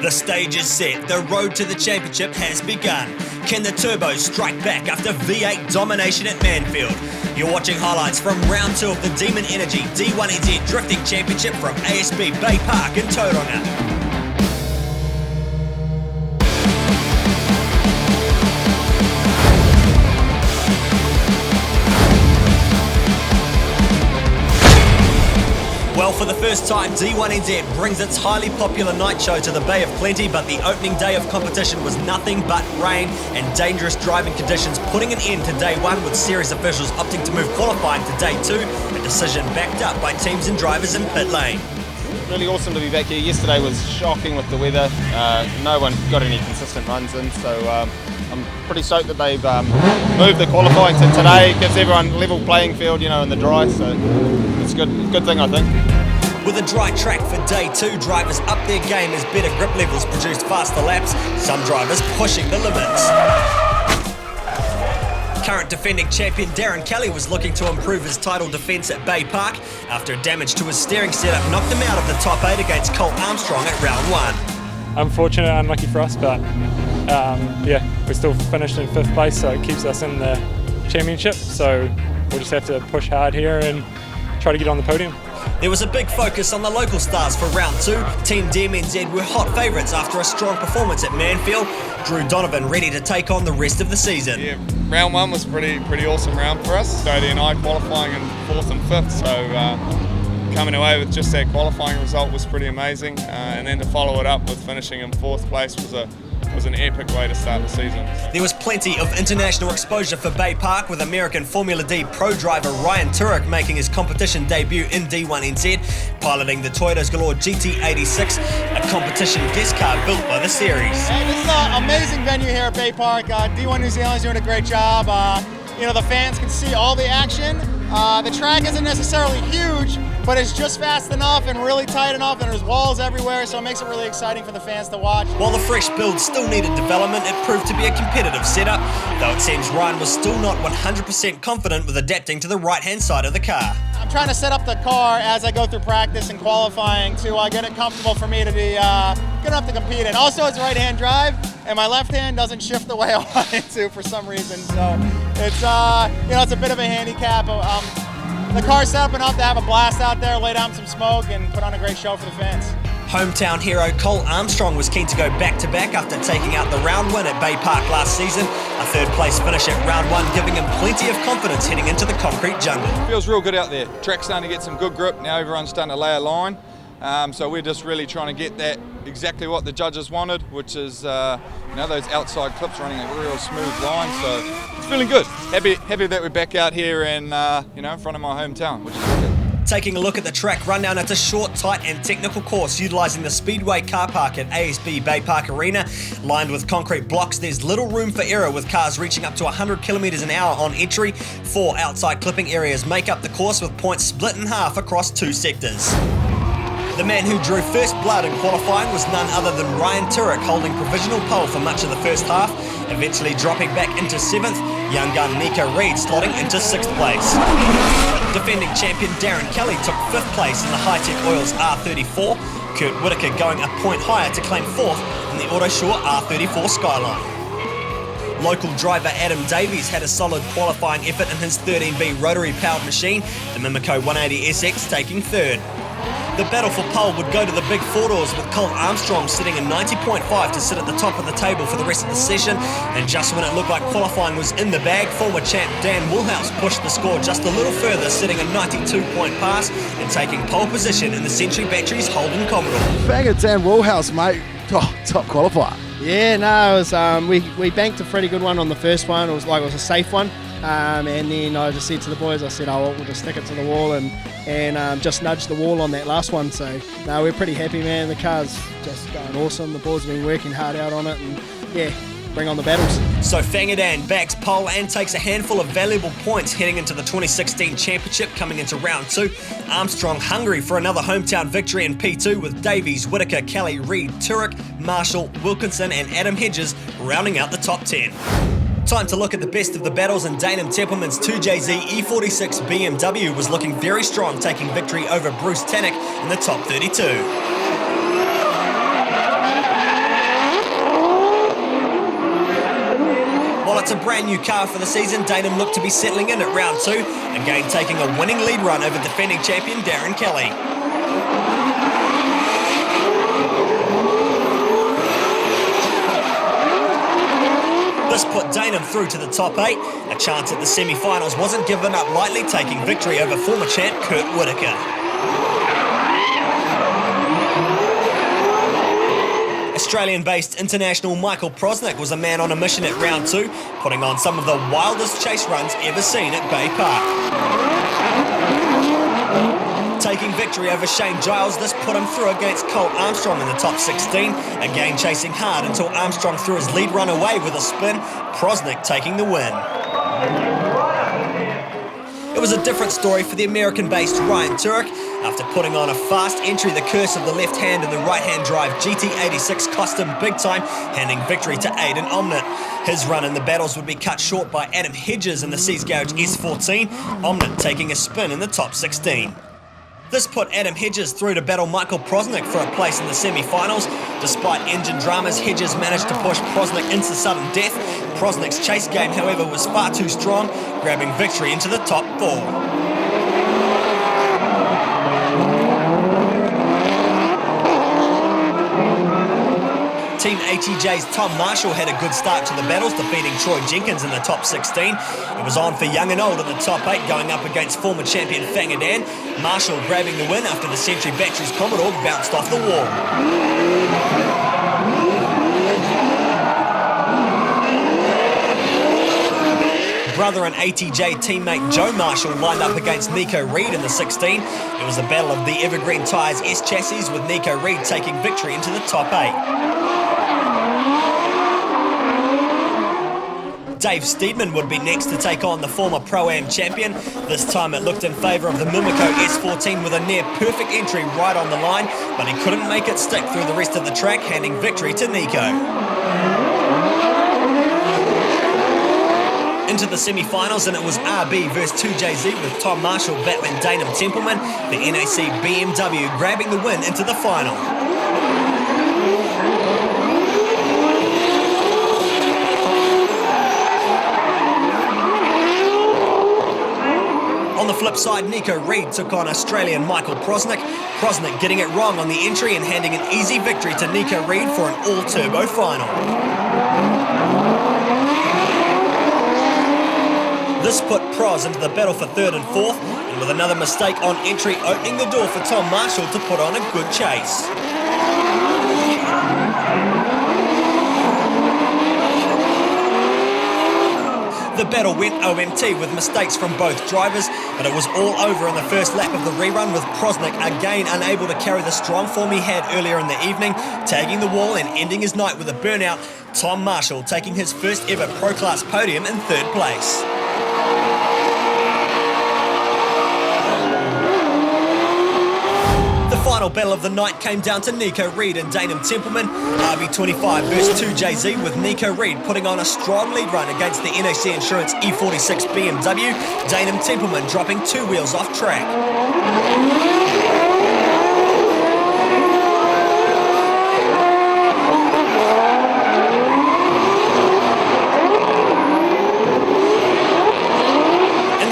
The stage is set, the road to the championship has begun. Can the Turbos strike back after V8 domination at Manfield? You're watching highlights from round 2 of the D1NZ D1NZ Drifting Championship from ASB Baypark in Tauranga. Well, for the first time, D1NZ brings its highly popular night show to the Bay of Plenty, but the opening day of competition was nothing but rain and dangerous driving conditions, putting an end to day 1 with series officials opting to move qualifying to day 2, a decision backed up by teams and drivers in pit lane. Really awesome to be back here. Yesterday was shocking with the weather. No one got any consistent runs in, so I'm pretty stoked that they've moved the qualifying to today. It gives everyone a level playing field, in the dry, so it's a good thing, I think. With a dry track for day 2, drivers upped their game as better grip levels produced faster laps, some drivers pushing the limits. Current defending champion Darren Kelly was looking to improve his title defence at Baypark after damage to his steering setup knocked him out of the top 8 against Colt Armstrong at round 1. Unfortunate, unlucky for us, but we still finished in 5th place, so it keeps us in the championship, so we'll just have to push hard here and try to get on the podium. There was a big focus on the local stars for round 2. Team D1NZ were hot favourites after a strong performance at Manfield. Drew Donovan ready to take on the rest of the season. Yeah, round 1 was pretty awesome round for us. Dodie and I qualifying in 4th and 5th, so coming away with just that qualifying result was pretty amazing. And then to follow it up with finishing in 4th place was an epic way to start the season. There was plenty of international exposure for Baypark, with American Formula D pro driver Ryan Turek making his competition debut in D1NZ, piloting the Toyota's Galore GT86, a competition guest car built by the series. Hey, this is an amazing venue here at Baypark. D1 New Zealand's doing a great job. The fans can see all the action. The track isn't necessarily huge, but it's just fast enough and really tight enough, and there's walls everywhere, so it makes it really exciting for the fans to watch. While the fresh build still needed development, it proved to be a competitive setup, though it seems Ryan was still not 100% confident with adapting to the right-hand side of the car. I'm trying to set up the car as I go through practice and qualifying to get it comfortable for me to be good enough to compete in. Also, it's a right-hand drive, and my left hand doesn't shift the way I want it to for some reason, so it's it's a bit of a handicap. The car's set up enough to have a blast out there, lay down some smoke, and put on a great show for the fans. Hometown hero Colt Armstrong was keen to go back-to-back after taking out the round win at Baypark last season. A 3rd place finish at round 1 giving him plenty of confidence heading into the concrete jungle. Feels real good out there. Track's starting to get some good grip. Now everyone's starting to lay a line. So we're just really trying to get that exactly what the judges wanted, which is those outside clips running a real smooth line. So it's feeling good. Happy that we're back out here and in front of my hometown, which is good. Taking a look at the track rundown, it's a short, tight and technical course utilising the Speedway car park at ASB Baypark Arena. Lined with concrete blocks, there's little room for error with cars reaching up to 100 kilometres an hour on entry. 4 outside clipping areas make up the course with points split in half across 2 sectors. The man who drew first blood in qualifying was none other than Ryan Turek, holding provisional pole for much of the first half, eventually dropping back into 7th, young gun Nico Reed slotting into 6th place. Defending champion Darren Kelly took 5th place in the High-Tech Oils R34, Kurt Whitaker going a point higher to claim 4th in the Autoshore R34 Skyline. Local driver Adam Davies had a solid qualifying effort in his 13B rotary-powered machine, the Mimico 180SX taking 3rd. The battle for pole would go to the big 4-doors, with Colt Armstrong sitting in 90.5 to sit at the top of the table for the rest of the session, and just when it looked like qualifying was in the bag, former champ Dan Woolhouse pushed the score just a little further, sitting a 92-point pass and taking pole position in the Century Batteries Holden Commodore. Bang at Dan Woolhouse, mate. Oh, top qualifier. Yeah, no, it was, we banked a pretty good one on the first one. It was a safe one. And then I just said to the boys, I said, we'll just stick it to the wall and just nudge the wall on that last one. So, no, we're pretty happy, man. The car's just going awesome. The boys have been working hard out on it and, bring on the battles. So Fangadan bags pole and takes a handful of valuable points heading into the 2016 championship coming into round 2. Armstrong hungry for another hometown victory in P2 with Davies, Whitaker, Kelly, Reed, Turek, Marshall, Wilkinson and Adam Hedges rounding out the top 10. Time to look at the best of the battles, and Danon Templeman's 2JZ E46 BMW was looking very strong, taking victory over Bruce Tannock in the top 32. a brand new car for the season, Dainham looked to be settling in at round 2, again taking a winning lead run over defending champion Darren Kelly. This put Dainham through to the top 8. A chance at the semi-finals wasn't given up lightly, taking victory over former champ Kurt Whitaker. Australian-based international Michael Prosnick was a man on a mission at round 2, putting on some of the wildest chase runs ever seen at Baypark. Taking victory over Shane Giles, this put him through against Colt Armstrong in the top 16, again chasing hard until Armstrong threw his lead run away with a spin, Prosnick taking the win. It was a different story for the American-based Ryan Turek. After putting on a fast entry, the curse of the left hand and the right-hand drive GT86 cost him big time, handing victory to Aidan Omnett. His run in the battles would be cut short by Adam Hedges in the Seas Gouge S14, Omnett taking a spin in the top 16. This put Adam Hedges through to battle Michael Prosnick for a place in the semi-finals. Despite engine dramas, Hedges managed to push Prosnick into sudden death. Prosnick's chase game, however, was far too strong, grabbing victory into the top 4. Team HEJ's Tom Marshall had a good start to the battles, defeating Troy Jenkins in the top 16. It was on for young and old in the top 8, going up against former champion Fangadan. Marshall grabbing the win after the Century Batteries Commodore bounced off the wall. Brother and ATJ teammate Joe Marshall lined up against Nico Reed in the 16. It was a battle of the Evergreen Tyres S chassis, with Nico Reed taking victory into the top 8. Dave Steedman would be next to take on the former Pro-Am champion. This time it looked in favour of the Mimico S14 with a near-perfect entry right on the line, but he couldn't make it stick through the rest of the track, handing victory to Nico. Into the semi-finals, and it was RB versus 2JZ with Tom Marshall battling Dainham Templeman, the NAC BMW grabbing the win into the final. On the flip side, Nico Reed took on Australian Michael Prosnick. Prosnick getting it wrong on the entry and handing an easy victory to Nico Reed for an all-turbo final. This put Pros into the battle for 3rd and 4th, and with another mistake on entry opening the door for Tom Marshall to put on a good chase. The battle went OMT with mistakes from both drivers, but it was all over in the first lap of the rerun, with Prosnick again unable to carry the strong form he had earlier in the evening, tagging the wall and ending his night with a burnout. Tom Marshall taking his first ever Pro Class podium in 3rd place. The final battle of the night came down to Nico Reed and Dainham Templeman. RB25 versus 2JZ, with Nico Reed putting on a strong lead run against the NAC Insurance E46 BMW. Dainham Templeman dropping 2 wheels off track.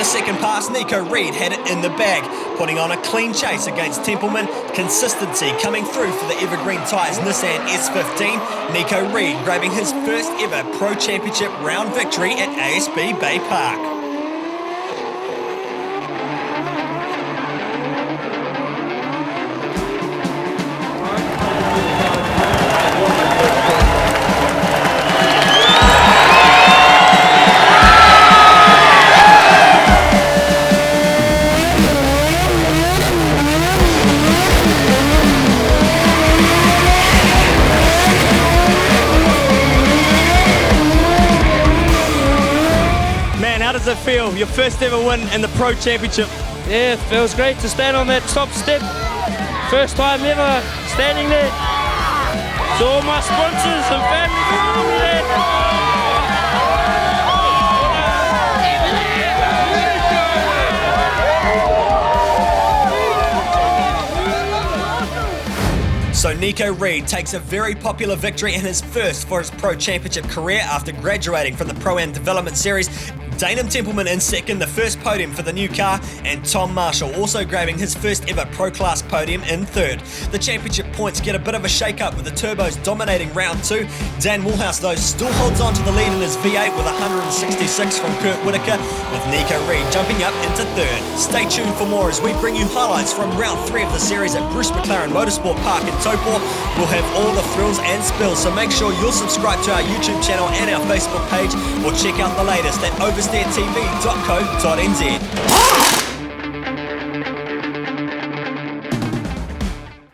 Second pass, Nico Reed had it in the bag, putting on a clean chase against Templeman. Consistency coming through for the Evergreen Tyres Nissan S15. Nico Reed grabbing his first ever Pro Championship round victory at ASB Baypark. How does it feel? Your first ever win in the Pro Championship. Yeah, it feels great to stand on that top step. First time ever standing there. To all my sponsors and family there. So Nico Reed takes a very popular victory and his first for his Pro Championship career after graduating from the Pro-Am Development Series. Danum Templeman in second, the first podium for the new car, and Tom Marshall also grabbing his first ever Pro Class podium in third. The championship points get a bit of a shake-up with the turbos dominating round 2. Dan Woolhouse, though, still holds on to the lead in his V8 with 166 from Kurt Whitaker, with Nico Reed jumping up into third. Stay tuned for more as we bring you highlights from round 3 of the series at Bruce McLaren Motorsport Park in Taupo. We'll have all the thrills and spills, so make sure you'll subscribe to our YouTube channel and our Facebook page, or check out the latest at oversteertv.co.nz.